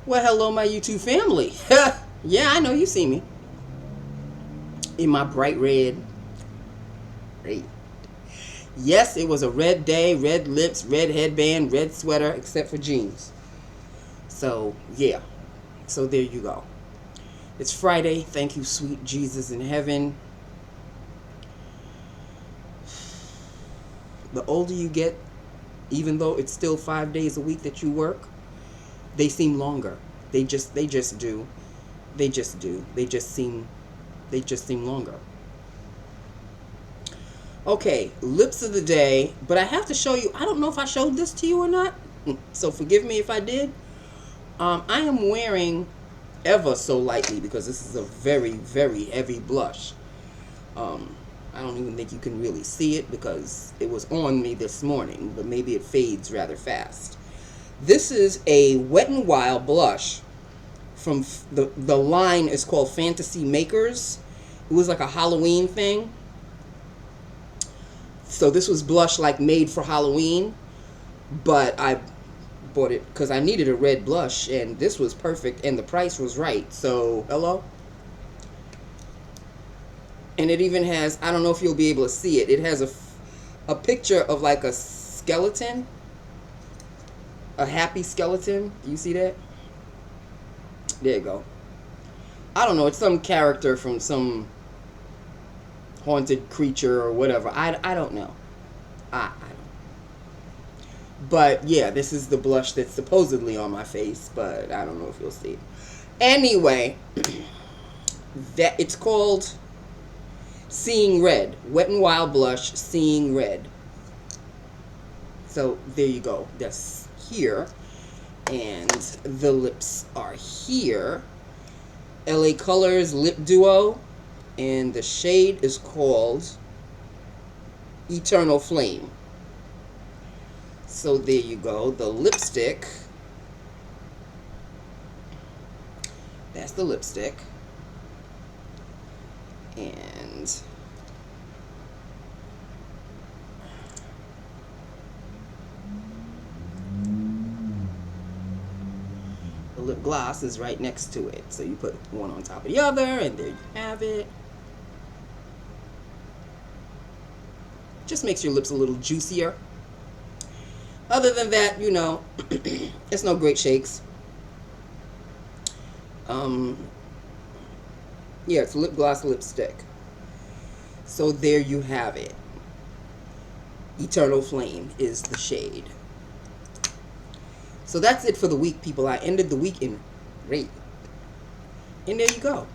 Well, hello, my YouTube family. Yeah, I know you see me in my bright red. Red. Yes, it was a red day, red lips, red headband, red sweater, except for jeans. So, yeah. So, there you go. It's Friday. Thank you, sweet Jesus in heaven. The older you get, even though it's still 5 days a week that you work, they seem longer. They just do. They just do. They just seem longer. Okay, lips of the day, but I have to show you. I don't know if I showed this to you or not, so forgive me if I did. I am wearing ever so lightly because this is a very, very heavy blush. Um, I don't even think you can really see it because it was on me this morning, but maybe it fades rather fast. This is a Wet n Wild blush from the line is called Fantasy Makers. It was like a Halloween thing. So this was blush like made for Halloween, but I bought it because I needed a red blush, and this was perfect, and the price was right. So hello. And it even has, I don't know if you'll be able to see it. It has a picture of like a skeleton, a happy skeleton. Do you see that? There you go. I don't know. It's some character from some haunted creature or whatever. I don't know. I don't. But yeah, this is the blush that's supposedly on my face, but I don't know if you'll see it. Anyway, that it's called Seeing Red. Wet n Wild blush, Seeing Red. So there you go. That's here. And the lips are here. LA Colors Lip Duo. And the shade is called Eternal Flame. So there you go. The lipstick. That's the lipstick. And the lip gloss is right next to it. So you put one on top of the other, and there you have it. Just makes your lips a little juicier. Other than that, it's no great shakes. Yeah, it's lip gloss lipstick. So there you have it. Eternal Flame is the shade. So that's it for the week, people. I ended the week in red. And there you go.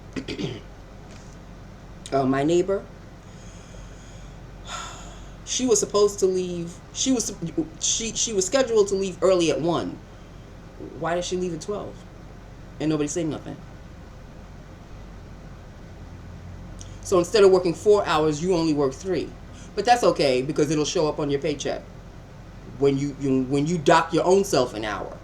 My neighbor, she was supposed to leave. She was scheduled to leave early at 1. Why did she leave at 12? And nobody said nothing. So instead of working 4 hours, you only work 3. But that's okay because it'll show up on your paycheck when you dock your own self an hour.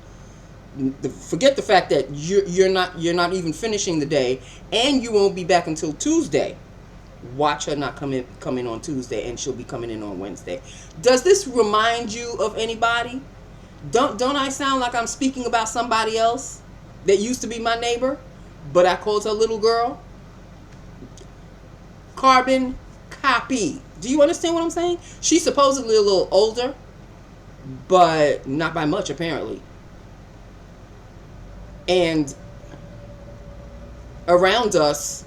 Forget the fact that you're not even finishing the day, and you won't be back until Tuesday. Watch her not come in on Tuesday, and she'll be coming in on Wednesday. Does this remind you of anybody? Don't I sound like I'm speaking about somebody else that used to be my neighbor, but I called her little girl? Carbon copy. Do you understand what I'm saying? She's supposedly a little older, but not by much apparently. And around us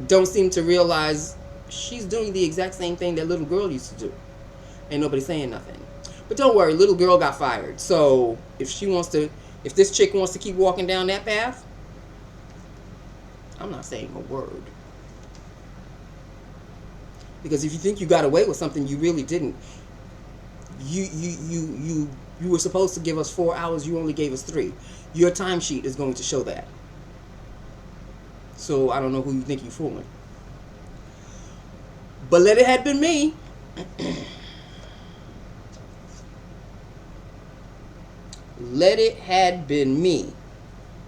don't seem to realize she's doing the exact same thing that little girl used to do. Ain't nobody saying nothing. But don't worry, little girl got fired. So if this chick wants to keep walking down that path, I'm not saying a word. Because if you think you got away with something, you really didn't. You were supposed to give us 4 hours, you only gave us 3. Your timesheet is going to show that. So I don't know who you think you're fooling. But let it had been me. Let it had been me.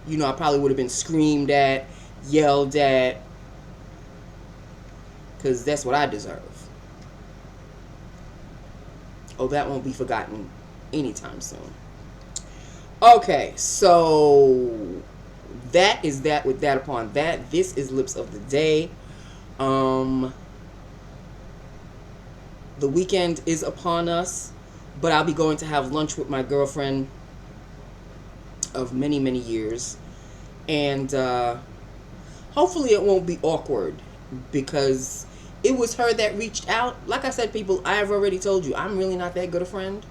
I probably would have been screamed at, yelled at, because that's what I deserve. Oh, that won't be forgotten anytime soon. Okay, so that is that with that upon that. This is Lips of the Day. The weekend is upon us, but I'll be going to have lunch with my girlfriend of many, many years. And hopefully it won't be awkward, because it was her that reached out. Like I said, people, I have already told you, I'm really not that good a friend.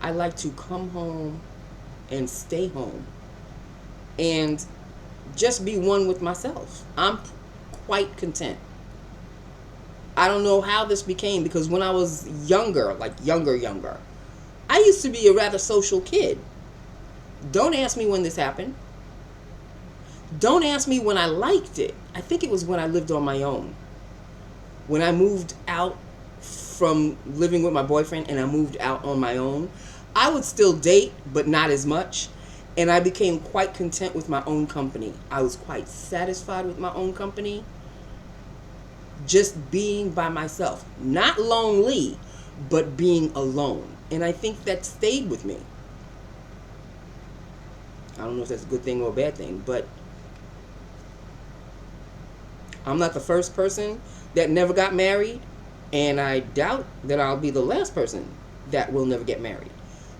I like to come home and stay home and just be one with myself. I'm quite content. I don't know how this became, because when I was younger, like younger, I used to be a rather social kid. Don't ask me when this happened. Don't ask me when I liked it. I think it was when I lived on my own. When I moved out from living with my boyfriend and I moved out on my own, I would still date, but not as much. And I became quite content with my own company. I was quite satisfied with my own company. Just being by myself. Not lonely, but being alone. And I think that stayed with me. I don't know if that's a good thing or a bad thing, but I'm not the first person that never got married, and I doubt that I'll be the last person that will never get married.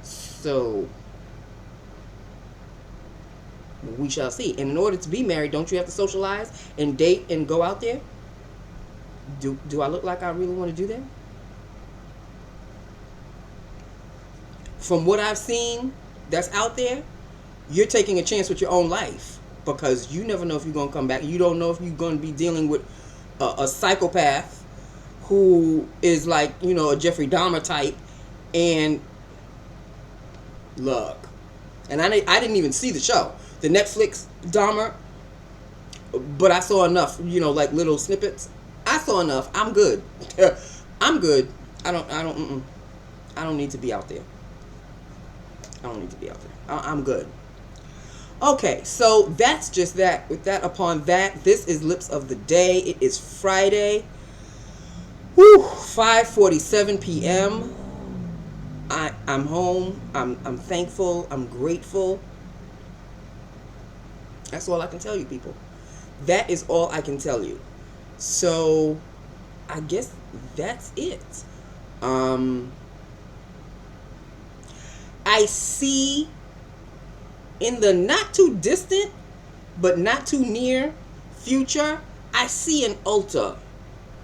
So we shall see. And in order to be married, don't you have to socialize and date and go out there? Do I look like I really want to do that? From what I've seen that's out there, you're taking a chance with your own life, because you never know if you're going to come back. You don't know if you're going to be dealing with a psychopath who is like, a Jeffrey Dahmer type. And look, and I didn't even see the show, the Netflix Dahmer, but I saw enough, like little snippets. I saw enough. I'm good. I'm good. I don't need to be out there. I don't need to be out there. I'm good. Okay, so that's just that. With that upon that, this is Lips of the Day. It is Friday. 5:47 p.m. I'm home. I'm thankful. I'm grateful. That's all I can tell you, people. That is all I can tell you. So I guess that's it. I see in the not too distant but not too near future, I see an Ulta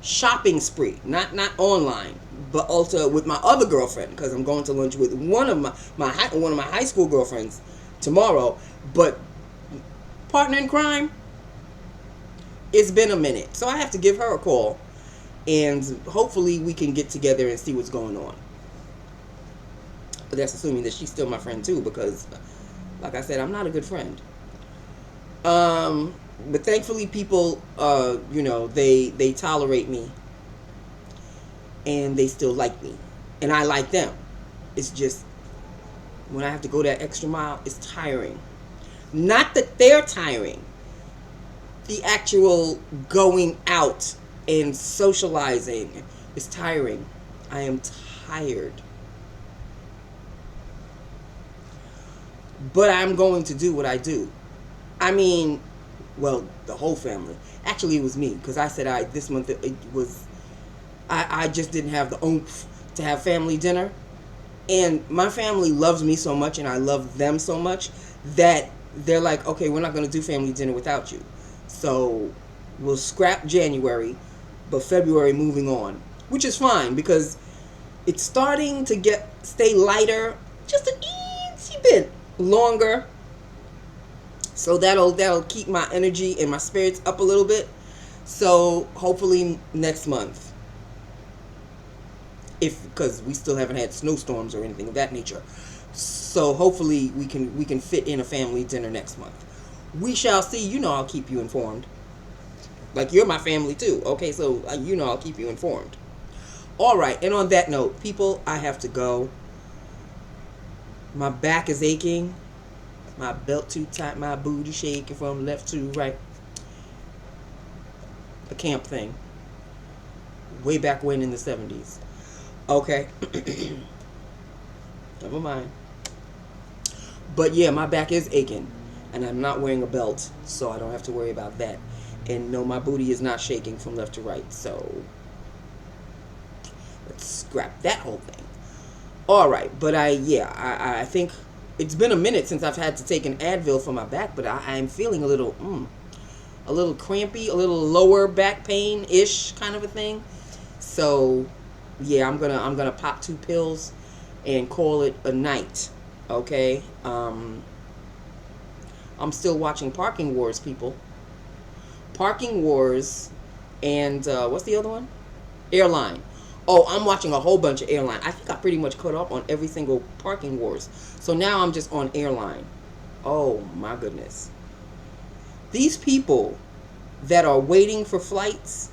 shopping spree. Not online, but Ulta with my other girlfriend, because I'm going to lunch with one of my high school girlfriends tomorrow. But partner in crime, it's been a minute, so I have to give her a call, and hopefully we can get together and see what's going on. But that's assuming that she's still my friend too, because like I said, I'm not a good friend. But thankfully people, they tolerate me, and they still like me, and I like them. It's just when I have to go that extra mile, it's tiring. Not that they're tiring. The actual going out and socializing is tiring. I am tired. But I'm going to do what I do. I mean, well, the whole family. Actually, it was me, because I said this month I just didn't have the oomph to have family dinner. And my family loves me so much, and I love them so much, that they're like, okay, we're not going to do family dinner without you. So we'll scrap January, but February moving on, which is fine, because it's starting to stay lighter, just an eensy bit longer. So that'll keep my energy and my spirits up a little bit. So hopefully next month, because we still haven't had snowstorms or anything of that nature. So hopefully we can fit in a family dinner next month. We shall see. I'll keep you informed. Like, you're my family too. Okay, so I'll keep you informed. All right, and on that note, people, I have to go. My back is aching. My belt too tight. My booty shaking from left to right. A camp thing. Way back when in the 70s. Okay. Never mind. But yeah, my back is aching, and I'm not wearing a belt, so I don't have to worry about that. And no, my booty is not shaking from left to right, so let's scrap that whole thing. All right, but I think it's been a minute since I've had to take an Advil for my back, but I am feeling a little crampy, a little lower back pain ish kind of a thing. So yeah, I'm gonna pop 2 pills and call it a night. Okay. I'm still watching Parking Wars, people. Parking Wars, and what's the other one? Airline. Oh, I'm watching a whole bunch of Airline. I think I pretty much caught up on every single Parking Wars. So now I'm just on Airline. Oh my goodness. These people that are waiting for flights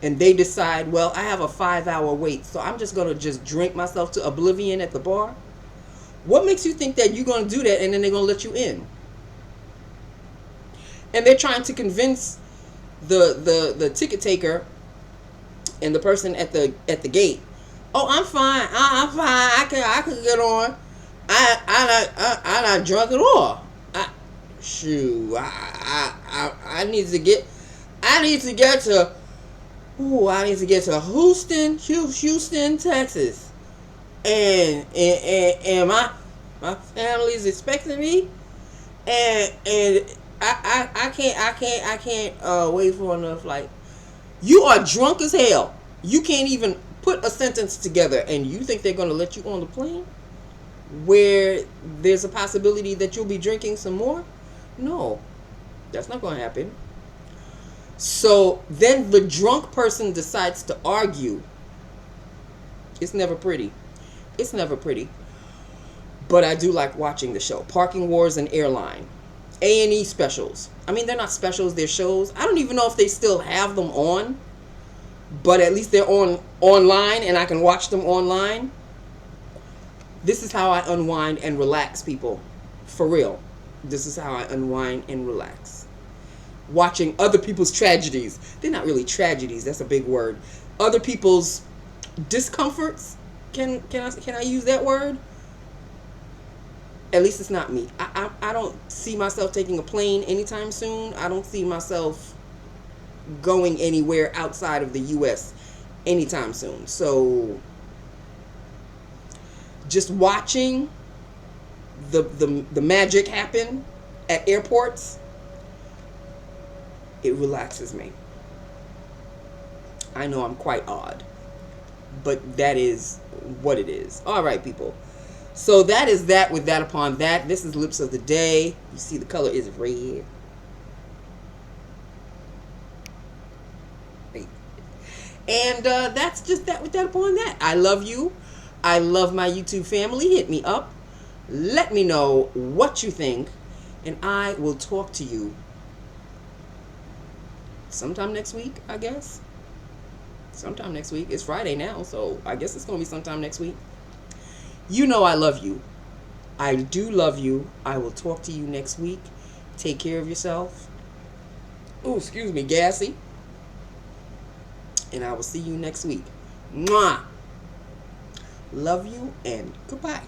and they decide, well, I have a 5-hour wait, so I'm just going to just drink myself to oblivion at the bar. What makes you think that you're going to do that and then they're going to let you in? And they're trying to convince the ticket taker and the person at the gate, oh, I'm fine. I'm fine. I can get on. I not drunk at all. I need to get. I need to get to. Ooh, I need to get to Houston, Texas, and my family's expecting me, and I can't wait for another flight. You are drunk as hell. You can't even put a sentence together, and you think they're going to let you on the plane where there's a possibility that you'll be drinking some more? No, that's not going to happen. So then the drunk person decides to argue. It's never pretty. It's never pretty. But I do like watching the show. Parking Wars and Airline. A&E specials. I mean, they're not specials, they're shows. I don't even know if they still have them on, but at least they're online and I can watch them online. This is how I unwind and relax, people. For real. This is how I unwind and relax. Watching other people's tragedies. They're not really tragedies, that's a big word. Other people's discomforts. Can I use that word? At least it's not me. I don't see myself taking a plane anytime soon. I don't see myself going anywhere outside of the U.S. anytime soon. So just watching the magic happen at airports, it relaxes me. I know I'm quite odd, but that is what it is. All right, people. So that is that with that upon that. This is Lips of the Day. You see the color is red. And that's just that with that upon that. I love you. I love my YouTube family. Hit me up. Let me know what you think. And I will talk to you sometime next week, I guess. Sometime next week. It's Friday now, so I guess it's going to be sometime next week. You know I love you. I do love you. I will talk to you next week. Take care of yourself. Oh, excuse me, gassy. And I will see you next week. Mwah. Love you and goodbye.